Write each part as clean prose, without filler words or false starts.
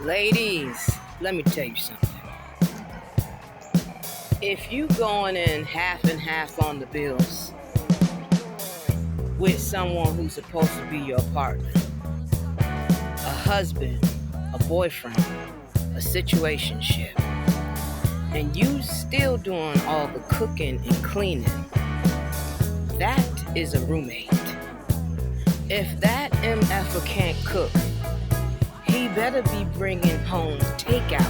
Ladies, let me tell you something. If you going in half and half on the bills with someone who's supposed to be your partner, a husband, a boyfriend, a situationship, and you still doing all the cooking and cleaning, that is a roommate. If that MFer can't cook, he better be bringing home takeout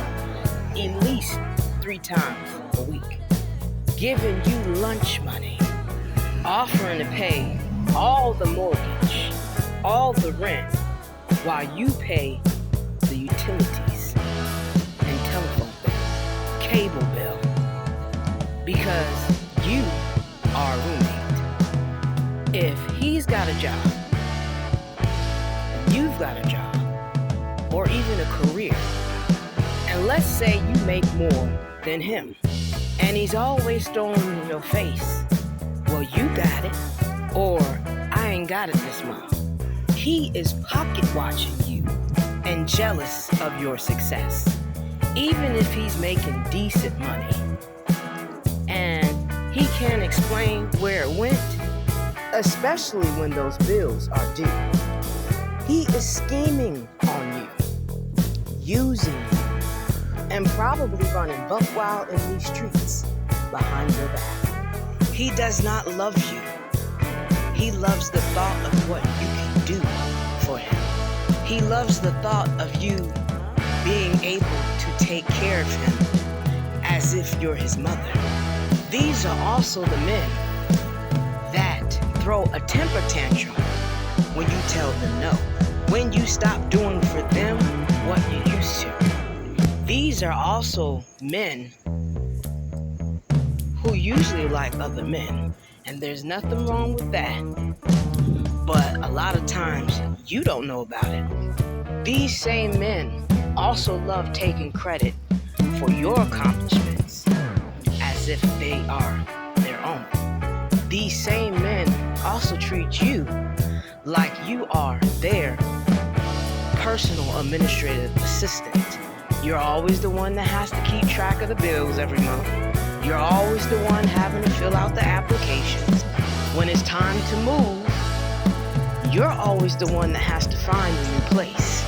at least 3 times a week, giving you lunch money, offering to pay all the mortgage, all the rent, while you pay the utilities and telephone bill, cable bill, because you are a roommate. If he's got a job, you've got a job, or even a career, and let's say you make more than him, and he's always throwing in your face, well, you got it, or I ain't got it this month. He is pocket watching you and jealous of your success, even if he's making decent money. And he can't explain where it went, especially when those bills are due. He is scheming on you, using you, and probably running buck wild in these streets behind your back. He does not love you. He loves the thought of what you can do for him. He loves the thought of you being able to take care of him as if you're his mother. These are also the men that throw a temper tantrum when you tell them no, when you stop doing for them what you used to. These are also men who usually like other men, and there's nothing wrong with that. But a lot of times, you don't know about it. These same men also love taking credit for your accomplishments as if they are their own. These same men also treat you like you are their personal administrative assistant. You're always the one that has to keep track of the bills every month. You're always the one having to fill out the applications. When it's time to move, you're always the one that has to find a new place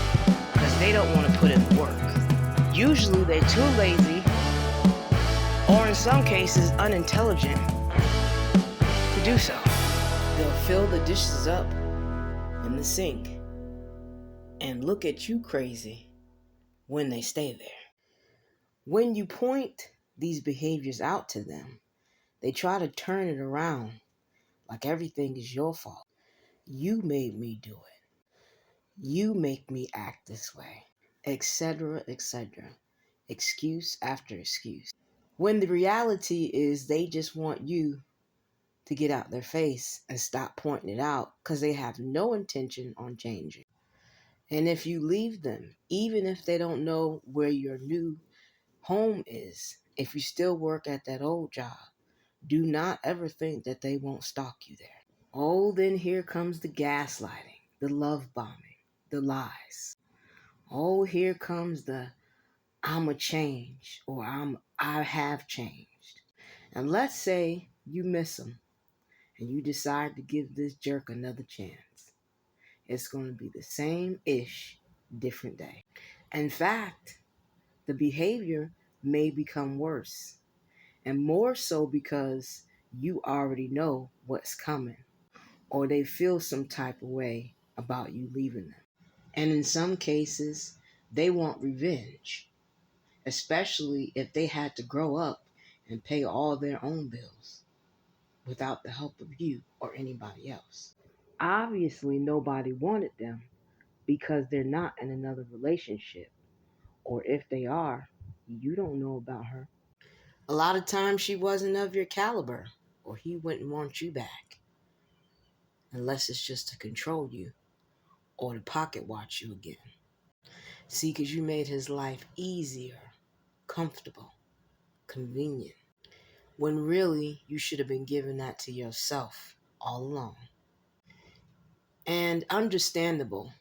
because they don't want to put in the work. Usually they're too lazy, or in some cases unintelligent, to do so. They'll fill the dishes up in the sink and look at you crazy when they stay there. When you point these behaviors out to them, they try to turn it around like everything is your fault. You made me do it. You make me act this way, etc., etc. Excuse after excuse. When the reality is they just want you to get out their face and stop pointing it out because they have no intention on changing. And if you leave them, even if they don't know where your new home is, if you still work at that old job, do not ever think that they won't stalk you there. Oh, then here comes the gaslighting, the love bombing, the lies. Oh, here comes the I'm a change or I have changed. And let's say you miss them and you decide to give this jerk another chance. It's going to be the same ish, different day. In fact, the behavior may become worse, and more so because you already know what's coming, or they feel some type of way about you leaving them. And in some cases, they want revenge, especially if they had to grow up and pay all their own bills without the help of you or anybody else. Obviously, nobody wanted them because they're not in another relationship, or if they are, you don't know about her. A lot of times she wasn't of your caliber, or he wouldn't want you back, unless it's just to control you or to pocket watch you again. See, because you made his life easier, comfortable, convenient, when really you should have been giving that to yourself all along. And understandable,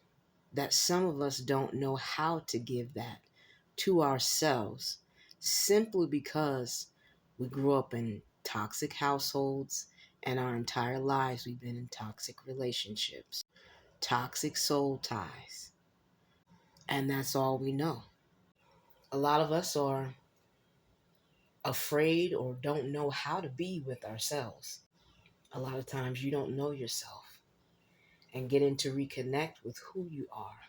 that some of us don't know how to give that to ourselves simply because we grew up in toxic households and our entire lives we've been in toxic relationships, toxic soul ties, and that's all we know. A lot of us are afraid or don't know how to be with ourselves. A lot of times you don't know yourself, and getting to reconnect with who you are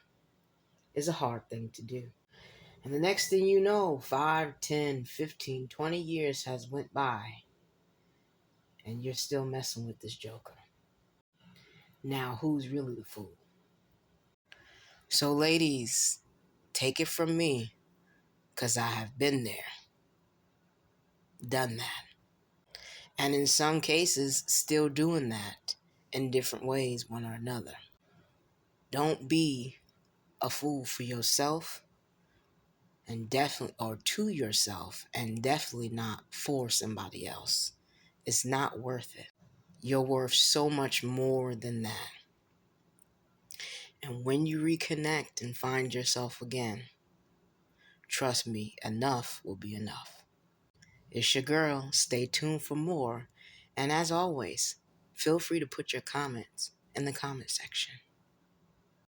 is a hard thing to do. And the next thing you know, 5, 10, 15, 20 years has went by and you're still messing with this joker. Now, who's really the fool? So ladies, take it from me, because I have been there, done that. And in some cases, still doing that in different ways, one or another. Don't be a fool for yourself, and definitely, or to yourself, and definitely not for somebody else. It's not worth it. You're worth so much more than that. And when you reconnect and find yourself again, trust me, enough will be enough. It's your girl. Stay tuned for more. And as always, feel free to put your comments in the comment section.